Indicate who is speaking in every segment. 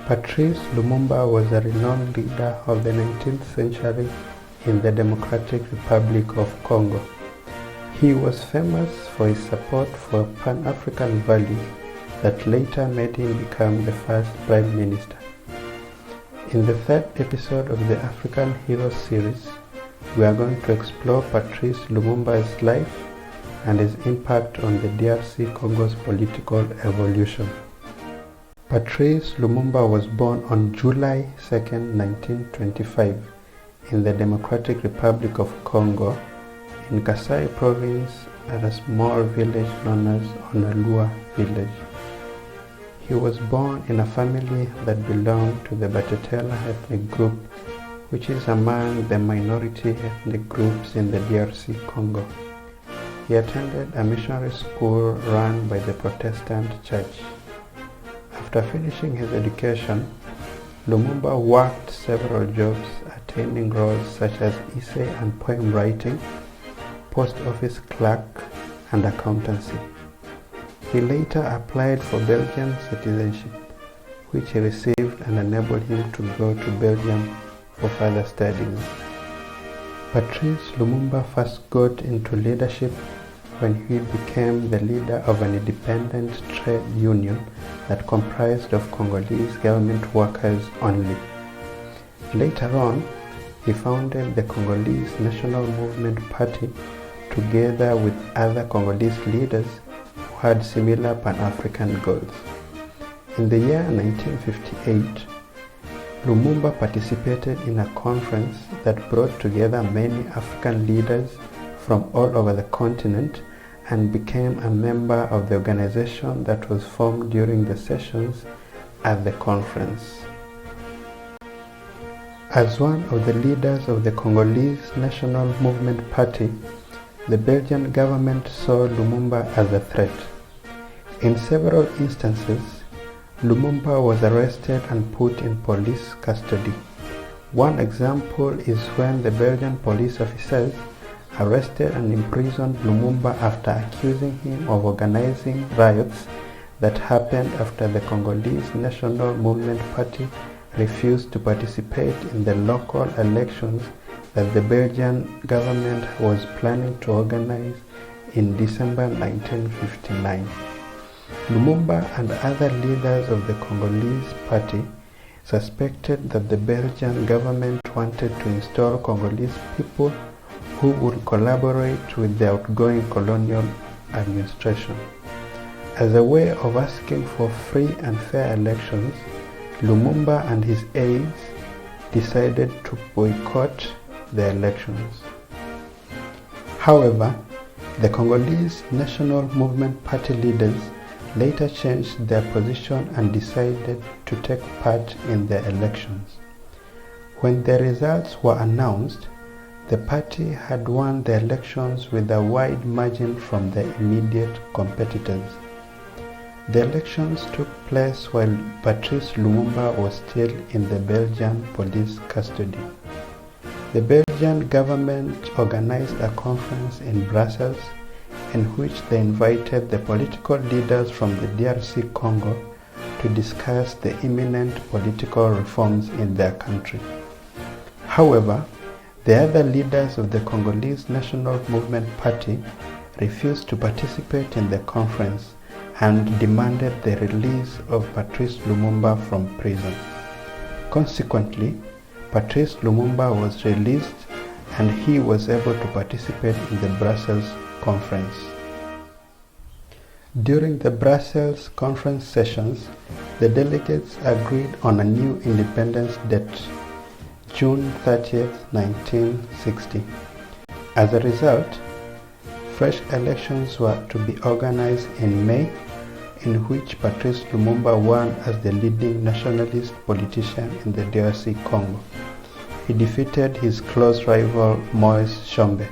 Speaker 1: Patrice Lumumba was a renowned leader of the 19th century in the Democratic Republic of Congo. He was famous for his support for Pan-African values that later made him become the first Prime Minister. In the third episode of the African Heroes series, we are going to explore Patrice Lumumba's life and his impact on the DRC Congo's political evolution. Patrice Lumumba was born on July 2, 1925 in the Democratic Republic of Congo in Kasai province at a small village known as Onalua village. He was born in a family that belonged to the Batetela ethnic group, which is among the minority ethnic groups in the DRC Congo. He attended a missionary school run by the Protestant Church. After finishing his education, Lumumba worked several jobs, attaining roles such as essay and poem writing, post office clerk, and accountancy. He later applied for Belgian citizenship, which he received and enabled him to go to Belgium for further studying. Patrice Lumumba first got into leadership when he became the leader of an independent trade union that comprised of Congolese government workers only. Later on, he founded the Congolese National Movement Party together with other Congolese leaders who had similar Pan-African goals. In the year 1958, Lumumba participated in a conference that brought together many African leaders from all over the continent and became a member of the organization that was formed during the sessions at the conference. As one of the leaders of the Congolese National Movement Party, the Belgian government saw Lumumba as a threat. In several instances, Lumumba was arrested and put in police custody. One example is when the Belgian police officers arrested and imprisoned Lumumba after accusing him of organizing riots that happened after the Congolese National Movement Party refused to participate in the local elections that the Belgian government was planning to organize in December 1959. Lumumba and other leaders of the Congolese party suspected that the Belgian government wanted to install Congolese people who would collaborate with the outgoing colonial administration. As a way of asking for free and fair elections, Lumumba and his aides decided to boycott the elections. However, the Congolese National Movement Party leaders later changed their position and decided to take part in the elections. When the results were announced, the party had won the elections with a wide margin from the immediate competitors. The elections took place while Patrice Lumumba was still in the Belgian police custody. The Belgian government organized a conference in Brussels in which they invited the political leaders from the DRC Congo to discuss the imminent political reforms in their country. However, the other leaders of the Congolese National Movement Party refused to participate in the conference and demanded the release of Patrice Lumumba from prison. Consequently, Patrice Lumumba was released and he was able to participate in the Brussels conference. During the Brussels conference sessions, the delegates agreed on a new independence date, June 30, 1960. As a result, fresh elections were to be organized in May, in which Patrice Lumumba won as the leading nationalist politician in the DRC Congo. He defeated his close rival Moise Tshombe.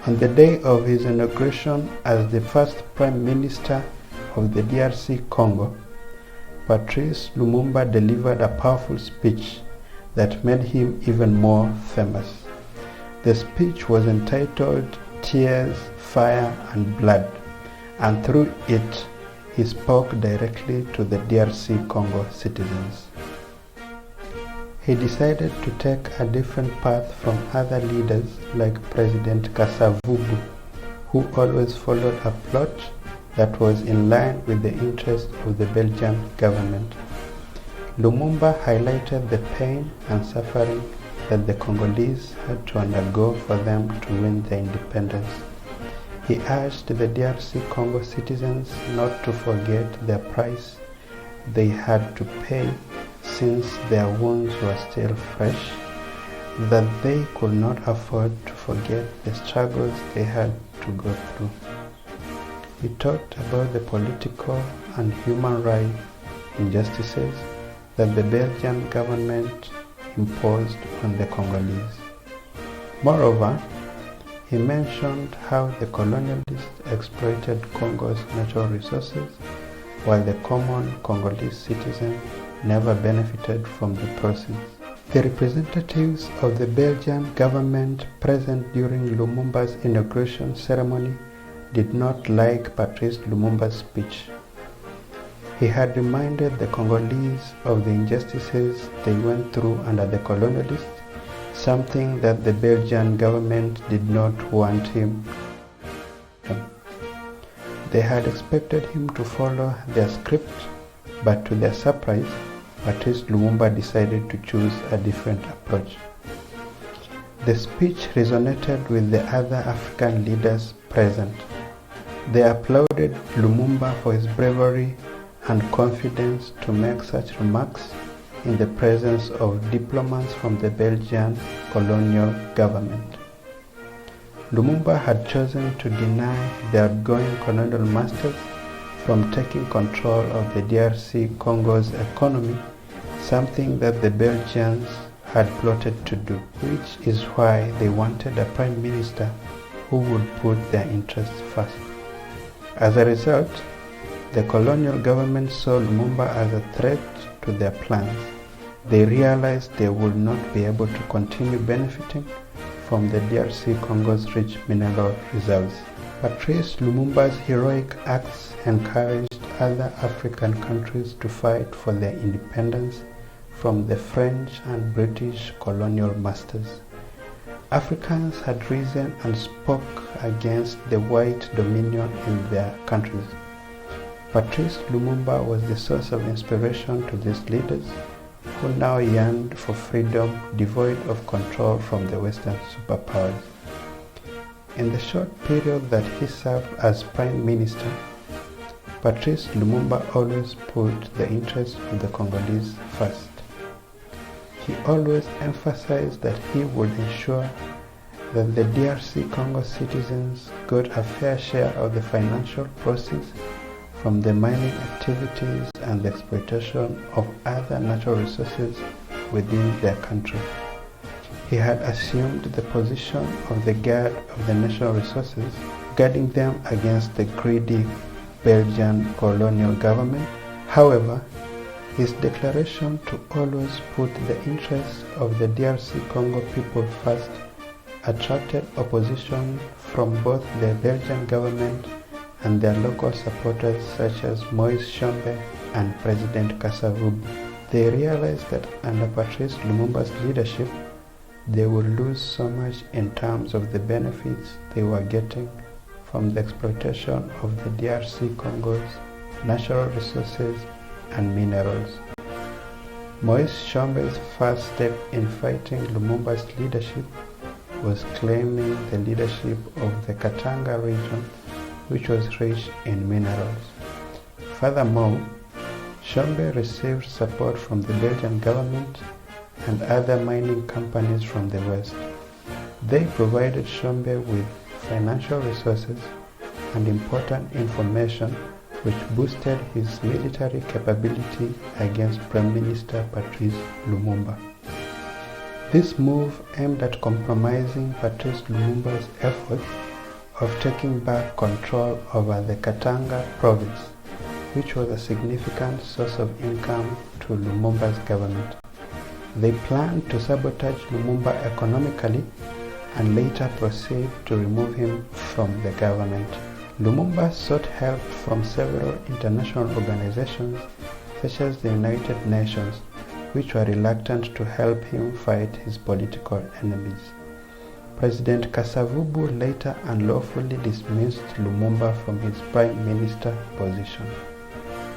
Speaker 1: On the day of his inauguration as the first Prime Minister of the DRC Congo, Patrice Lumumba delivered a powerful speech that made him even more famous. The speech was entitled Tears, Fire and Blood, and through it, he spoke directly to the DRC Congo citizens. He decided to take a different path from other leaders like President Kasavubu, who always followed a plot that was in line with the interests of the Belgian government. Lumumba highlighted the pain and suffering that the Congolese had to undergo for them to win their independence. He urged the DRC Congo citizens not to forget the price they had to pay since their wounds were still fresh, that they could not afford to forget the struggles they had to go through. He talked about the political and human rights injustices that the Belgian government imposed on the Congolese. Moreover, he mentioned how the colonialists exploited Congo's natural resources while the common Congolese citizen never benefited from the proceeds. The representatives of the Belgian government present during Lumumba's inauguration ceremony did not like Patrice Lumumba's speech. He had reminded the Congolese of the injustices they went through under the colonialists, something that the Belgian government did not want him to. They had expected him to follow their script, but to their surprise, Patrice Lumumba decided to choose a different approach. The speech resonated with the other African leaders present. They applauded Lumumba for his bravery and confidence to make such remarks in the presence of diplomats from the Belgian colonial government. Lumumba had chosen to deny the outgoing colonial masters from taking control of the DRC Congo's economy, something that the Belgians had plotted to do, which is why they wanted a prime minister who would put their interests first. As a result, the colonial government saw Lumumba as a threat to their plans. They realized they would not be able to continue benefiting from the DRC Congo's rich mineral reserves. Patrice Lumumba's heroic acts encouraged other African countries to fight for their independence from the French and British colonial masters. Africans had risen and spoke against the white dominion in their countries. Patrice Lumumba was the source of inspiration to these leaders, who now yearned for freedom devoid of control from the Western superpowers. In the short period that he served as Prime Minister, Patrice Lumumba always put the interests of the Congolese first. He always emphasized that he would ensure that the DRC Congo citizens got a fair share of the financial proceeds from the mining activities and the exploitation of other natural resources within their country. He had assumed the position of the guard of the national resources, guarding them against the greedy Belgian colonial government. However, his declaration to always put the interests of the DRC Congo people first attracted opposition from both the Belgian government and their local supporters such as Moise Tshombe and President Kasavubu. They realized that under Patrice Lumumba's leadership, they would lose so much in terms of the benefits they were getting from the exploitation of the DRC Congo's natural resources and minerals. Moise Tshombe's first step in fighting Lumumba's leadership was claiming the leadership of the Katanga region, which was rich in minerals. Furthermore, Tshombe received support from the Belgian government and other mining companies from the West. They provided Tshombe with financial resources and important information which boosted his military capability against Prime Minister Patrice Lumumba. This move aimed at compromising Patrice Lumumba's efforts of taking back control over the Katanga province, which was a significant source of income to Lumumba's government. They planned to sabotage Lumumba economically and later proceed to remove him from the government. Lumumba sought help from several international organizations such as the United Nations, which were reluctant to help him fight his political enemies. President Kasavubu later unlawfully dismissed Lumumba from his prime minister position.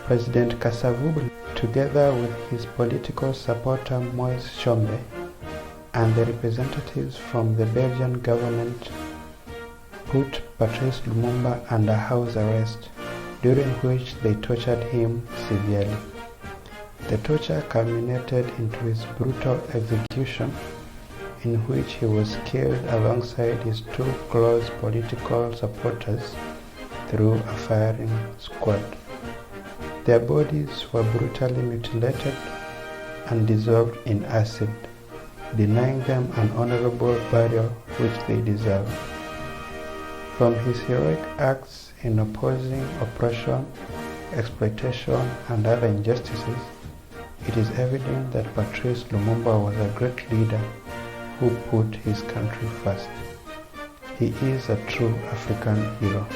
Speaker 1: President Kasavubu, together with his political supporter Moise Tshombe and the representatives from the Belgian government, put Patrice Lumumba under house arrest, during which they tortured him severely. The torture culminated into his brutal execution, in which he was killed alongside his two close political supporters through a firing squad. Their bodies were brutally mutilated and dissolved in acid, denying them an honorable burial which they deserved. From his heroic acts in opposing oppression, exploitation, and other injustices, it is evident that Patrice Lumumba was a great leader who put his country first. He is a true African hero.